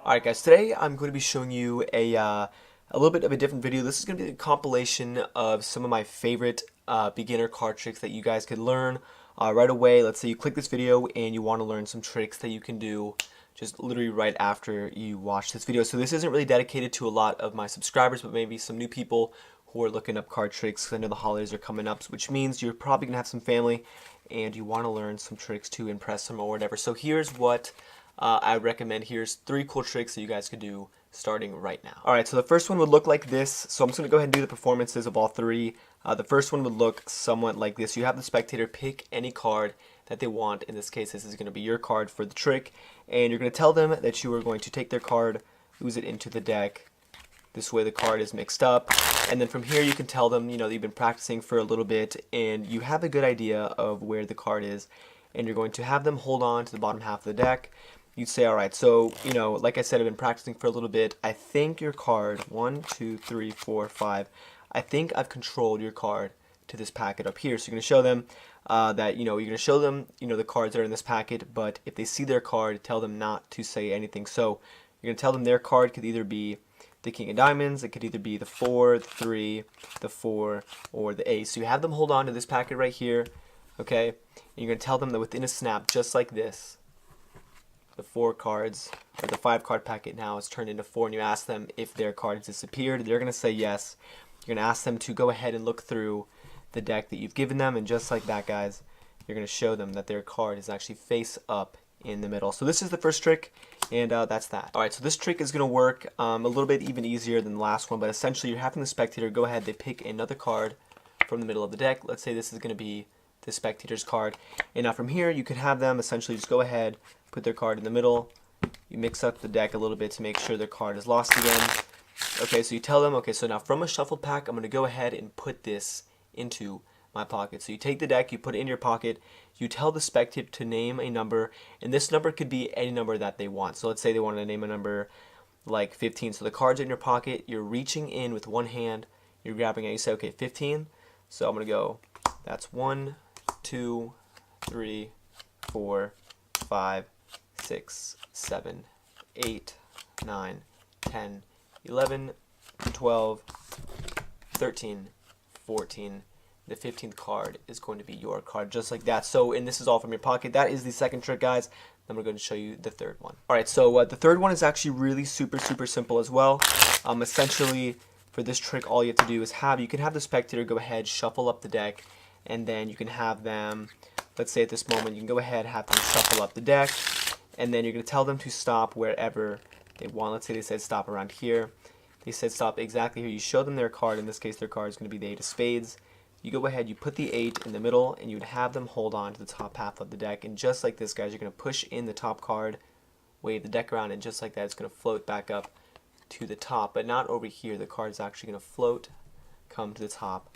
Alright guys, today I'm going to be showing you a little bit of a different video. This is going to be a compilation of some of my favorite beginner card tricks that you guys could learn right away. Let's say you click this video and you want to learn some tricks that you can do just literally right after you watch this video. So this isn't really dedicated to a lot of my subscribers, but maybe some new people who are looking up card tricks. I know the holidays are coming up, which means you're probably going to have some family and you want to learn some tricks to impress them or whatever. So here's what I recommend. Here's 3 cool tricks that you guys could do starting right now. Alright, so the first one would look like this. So I'm just going to go ahead and do the performances of all 3. The first one would look somewhat like this. You have the spectator pick any card that they want. In this case, this is going to be your card for the trick. And you're going to tell them that you are going to take their card, ooze it into the deck. This way the card is mixed up. And then from here you can tell them, that you've been practicing for a little bit and you have a good idea of where the card is. And you're going to have them hold on to the bottom half of the deck. You'd say, alright, so, like I said, I've been practicing for a little bit. I think your card, 1, 2, 3, 4, 5, I think I've controlled your card to this packet up here. So you're going to show them that, you're going to show them, the cards that are in this packet, but if they see their card, tell them not to say anything. So you're going to tell them their card could either be the King of Diamonds, it could either be the 4, the 3, the 4, or the Ace. So you have them hold on to this packet right here, okay? And you're going to tell them that within a snap, just like this, the 4 cards, or the 5 card packet now is turned into 4, and you ask them if their card has disappeared. They're going to say yes. You're going to ask them to go ahead and look through the deck that you've given them, and just like that, guys, you're going to show them that their card is actually face up in the middle. So this is the first trick, and that's that. Alright, so this trick is going to work a little bit even easier than the last one, but essentially you're having the spectator go ahead, they pick another card from the middle of the deck. Let's say this is going to be the spectator's card, and now from here you could have them essentially just go ahead, put their card in the middle, you mix up the deck a little bit to make sure their card is lost again. Okay, so you tell them, okay, so now from a shuffled pack, I'm going to go ahead and put this into my pocket. So you take the deck, you put it in your pocket, you tell the spectator to name a number, and this number could be any number that they want. So let's say they want to name a number like 15. So the card's in your pocket, you're reaching in with one hand, you're grabbing it, you say, okay, 15. So I'm going to go, that's 1, 2, 3, 4, 5, 6, 7, 8, 9, 10, 11, 12, 13, 14. The 15th card is going to be your card, just like that. So, and this is all from your pocket. That is the second trick, guys. Then we're going to show you the third one. Alright, so the third one is actually really super simple as well. Essentially, for this trick, all you have to do is you can have the spectator go ahead, shuffle up the deck, and then you can have them, let's say at this moment, you can go ahead, have them shuffle up the deck, and then you're going to tell them to stop wherever they want. Let's say they said stop around here. They said stop exactly here. You show them their card. In this case, their card is going to be the 8 of spades. You go ahead, you put the 8 in the middle, and you would have them hold on to the top half of the deck. And just like this, guys, you're going to push in the top card, wave the deck around, and just like that, it's going to float back up to the top. But not over here. The card is actually going to float, come to the top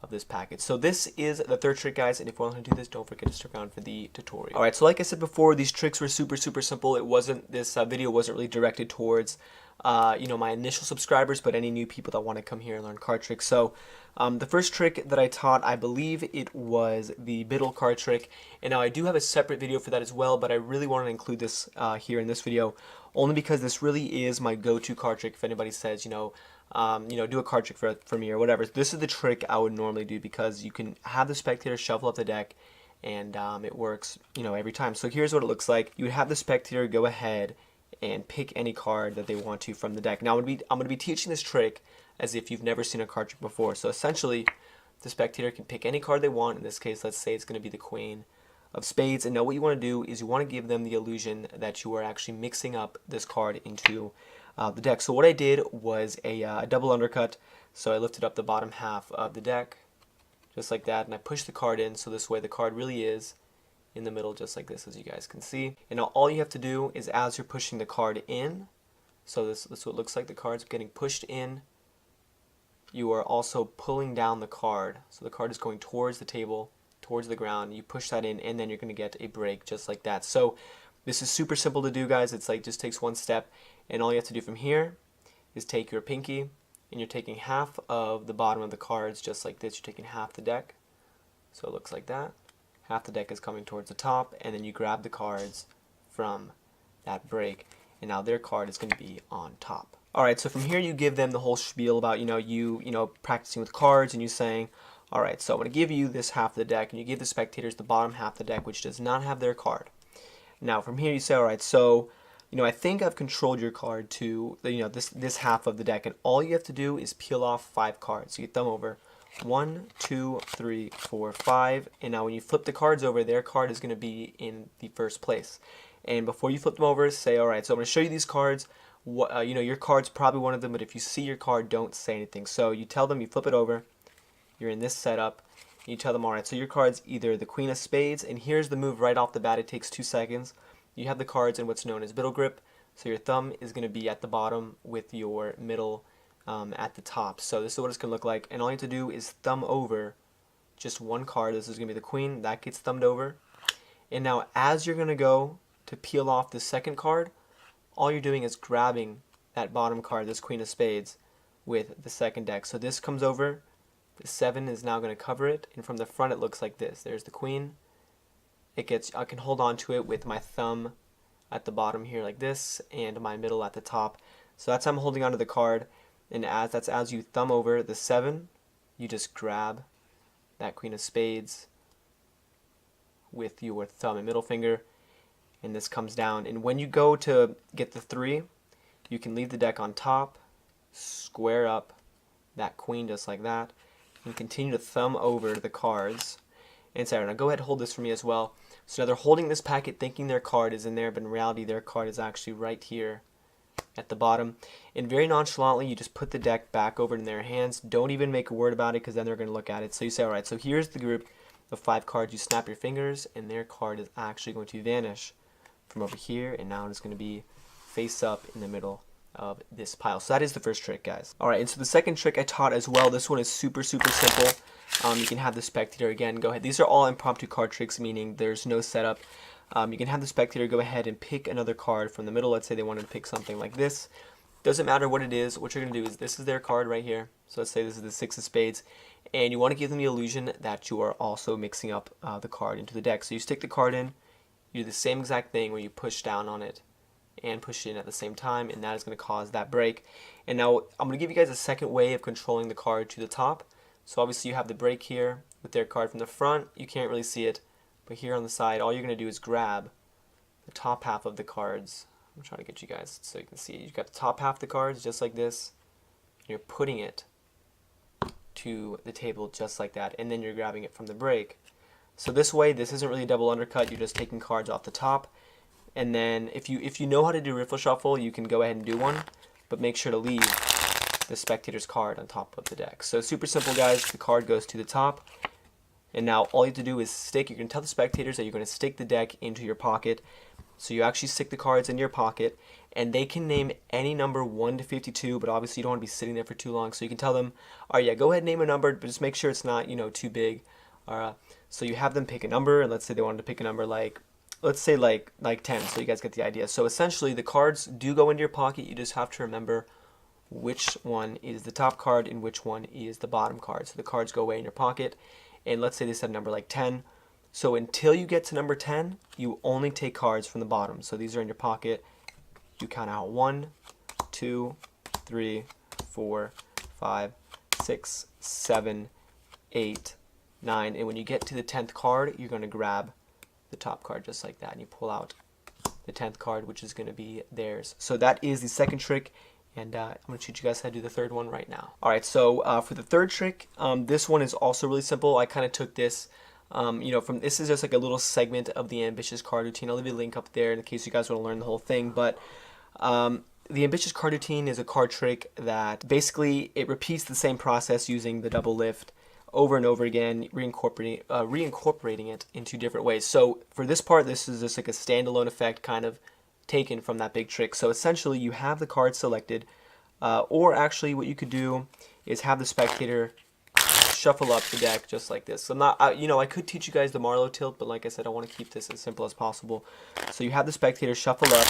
of this package. So this is the third trick, guys, and if you want to do this, don't forget to stick around for the tutorial. Alright, so like I said before, these tricks were super simple. This video wasn't really directed towards my initial subscribers, but any new people that want to come here and learn card tricks. So the first trick that I taught, I believe it was the middle card trick, and now I do have a separate video for that as well, but I really wanted to include this here in this video, only because this really is my go-to card trick. If anybody says, do a card trick for me or whatever, this is the trick I would normally do, because you can have the spectator shuffle up the deck, and it works, every time. So here's what it looks like. You would have the spectator go ahead and pick any card that they want to from the deck. Now I'm going to be teaching this trick as if you've never seen a card trick before. So essentially, the spectator can pick any card they want. In this case, let's say it's going to be the Queen of Spades. And now what you want to do is you want to give them the illusion that you are actually mixing up this card into the deck. So what I did was a double undercut. So I lifted up the bottom half of the deck, just like that, and I pushed the card in, so this way the card really is in the middle, just like this, as you guys can see. And now all you have to do is, as you're pushing the card in, so this is what it looks like, the card's getting pushed in, you are also pulling down the card. So the card is going towards the table, towards the ground, you push that in, and then you're going to get a break just like that. So this is super simple to do, guys. It's like just takes one step, and all you have to do from here is take your pinky, and you're taking half of the bottom of the cards just like this. You're taking half the deck, so it looks like that. Half the deck is coming towards the top, and then you grab the cards from that break. and now their card is going to be on top. Alright, so from here you give them the whole spiel about, you practicing with cards and you saying, alright, so I'm going to give you this half of the deck, and you give the spectators the bottom half of the deck, which does not have their card. Now from here you say, alright, so, I think I've controlled your card to, this half of the deck, and all you have to do is peel off 5 cards. So you thumb over 1, 2, 3, 4, 5, and now when you flip the cards over, their card is going to be in the first place. And before you flip them over, say, alright, so I'm going to show you these cards. Your card's probably one of them, but if you see your card, don't say anything. So you tell them, you flip it over, you're in this setup, and you tell them, alright, so your card's either the Queen of Spades, and here's the move right off the bat, it takes 2 seconds. You have the cards in what's known as middle grip, so your thumb is going to be at the bottom with your middle at the top. So this is what it's going to look like, and all you have to do is thumb over just one card. This is going to be the Queen, that gets thumbed over. And now as you're going to go to peel off the second card, all you're doing is grabbing that bottom card, this Queen of Spades, with the second deck. So this comes over, the 7 is now going to cover it, and from the front it looks like this. There's the Queen. I can hold on to it with my thumb at the bottom here like this, and my middle at the top. So that's how I'm holding onto the card, and as you thumb over the 7, you just grab that Queen of Spades with your thumb and middle finger, and this comes down. And when you go to get the 3, you can leave the deck on top, square up that Queen just like that, and continue to thumb over the cards. And say, now go ahead and hold this for me as well. So now they're holding this packet thinking their card is in there, but in reality their card is actually right here at the bottom. And very nonchalantly you just put the deck back over in their hands. Don't even make a word about it, because then they're going to look at it. So you say, alright, so here's the group of 5 cards. You snap your fingers, and their card is actually going to vanish from over here, and now it's going to be face up in the middle of this pile. So that is the first trick, guys. Alright, and so the second trick I taught as well. This one is super simple. You can have the spectator again go ahead. These are all impromptu card tricks, meaning there's no setup. You can have the spectator go ahead and pick another card from the middle. Let's say they wanted to pick something like this. Doesn't matter what it is. What you're going to do is, this is their card right here. So let's say this is the 6 of Spades, and you want to give them the illusion that you are also mixing up the card into the deck. So you stick the card in, you do the same exact thing where you push down on it and push it in at the same time, and that is going to cause that break. And now I'm going to give you guys a second way of controlling the card to the top. So obviously you have the break here with their card from the front. You can't really see it, but here on the side, all you're going to do is grab the top half of the cards. I'm trying to get you guys so you can see. You've got the top half of the cards just like this. You're putting it to the table just like that, and then you're grabbing it from the break. So this way, this isn't really a double undercut. You're just taking cards off the top. And then if you know how to do riffle shuffle, you can go ahead and do one, but make sure to leave the spectator's card on top of the deck. So super simple, guys. The card goes to the top, and now all you have to do is stick. You can tell the spectators that you're going to stick the deck into your pocket. So you actually stick the cards in your pocket, and they can name any number 1 to 52, but obviously you don't want to be sitting there for too long. So you can tell them, all right, yeah, go ahead and name a number, but just make sure it's not, too big. So you have them pick a number, and let's say they wanted to pick a number like, let's say like 10, so you guys get the idea. So essentially the cards do go into your pocket. You just have to remember which one is the top card and which one is the bottom card. So the cards go away in your pocket, and let's say they said a number like 10. So until you get to number 10, you only take cards from the bottom. So these are in your pocket. You count out 1, 2, 3, 4, 5, 6, 7, 8, 9. And when you get to the 10th card, you're going to grab the top card just like that, and you pull out the 10th card, which is going to be theirs. So that is the second trick, and I'm going to teach you guys how to do the third one right now. Alright, so for the third trick, this one is also really simple. I kind of took this from this is just like a little segment of the Ambitious Card Routine. I'll leave a link up there in case you guys want to learn the whole thing. But the Ambitious Card Routine is a card trick that basically it repeats the same process using the double lift over and over again, reincorporating it into different ways. So for this part, this is just like a standalone effect kind of taken from that big trick. So essentially you have the card selected, or actually what you could do is have the spectator shuffle up the deck just like this. So I'm not, I could teach you guys the Marlowe tilt, but like I said, I want to keep this as simple as possible. So you have the spectator shuffle up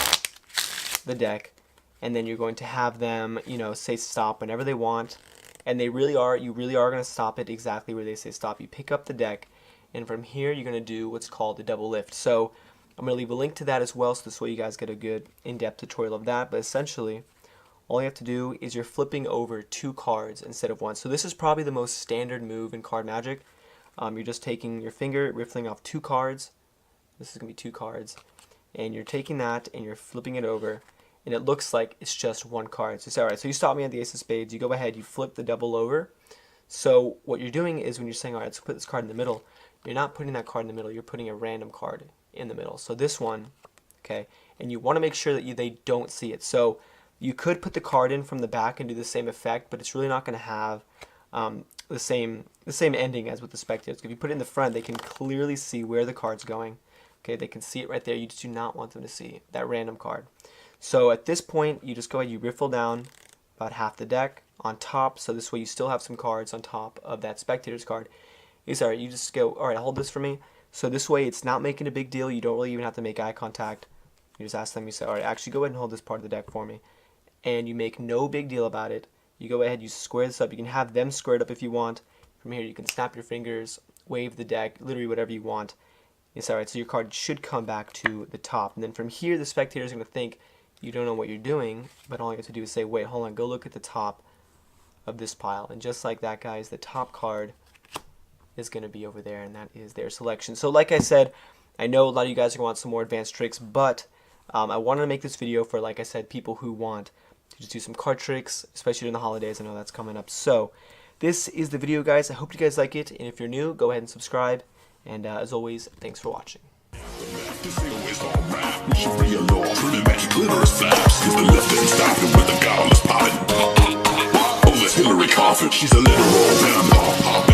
the deck, and then you're going to have them, say stop whenever they want, and you really are going to stop it exactly where they say stop. You pick up the deck, and from here you're going to do what's called the double lift. So I'm going to leave a link to that as well, so this way you guys get a good in-depth tutorial of that. But essentially, all you have to do is you're flipping over 2 cards instead of 1. So this is probably the most standard move in card magic. You're just taking your finger, riffling off 2 cards. This is going to be 2 cards. And you're taking that and you're flipping it over. And it looks like it's just 1 card. So you say, alright, so you stop me at the ace of spades. You go ahead, you flip the double over. So what you're doing is when you're saying, alright, let's put this card in the middle, you're not putting that card in the middle. You're putting a random card in the middle. So this one, okay, and you want to make sure that they don't see it. So you could put the card in from the back and do the same effect, but it's really not going to have the same ending as with the spectators. If you put it in the front, they can clearly see where the card's going. Okay, they can see it right there. You just do not want them to see that random card. So at this point, you just go ahead, you riffle down about half the deck on top. So this way you still have some cards on top of that spectator's card. You just go, alright, hold this for me. So this way it's not making a big deal. You don't really even have to make eye contact. You just ask them, you say, alright, actually go ahead and hold this part of the deck for me. And you make no big deal about it. You go ahead, you square this up. You can have them squared up if you want. From here you can snap your fingers, wave the deck, literally whatever you want. It's alright, so your card should come back to the top. And then from here the spectator is going to think you don't know what you're doing, but all you have to do is say, wait, hold on, go look at the top of this pile. And just like that, guys, the top card is going to be over there, and that is their selection. So like I said, I know a lot of you guys are going to want some more advanced tricks, but I wanted to make this video for, like I said, people who want to just do some card tricks, especially during the holidays. I know that's coming up. So this is the video, guys. I hope you guys like it, and if you're new, go ahead and subscribe. And as always, thanks for watching. Hillary Coffin, she's a literal vampire.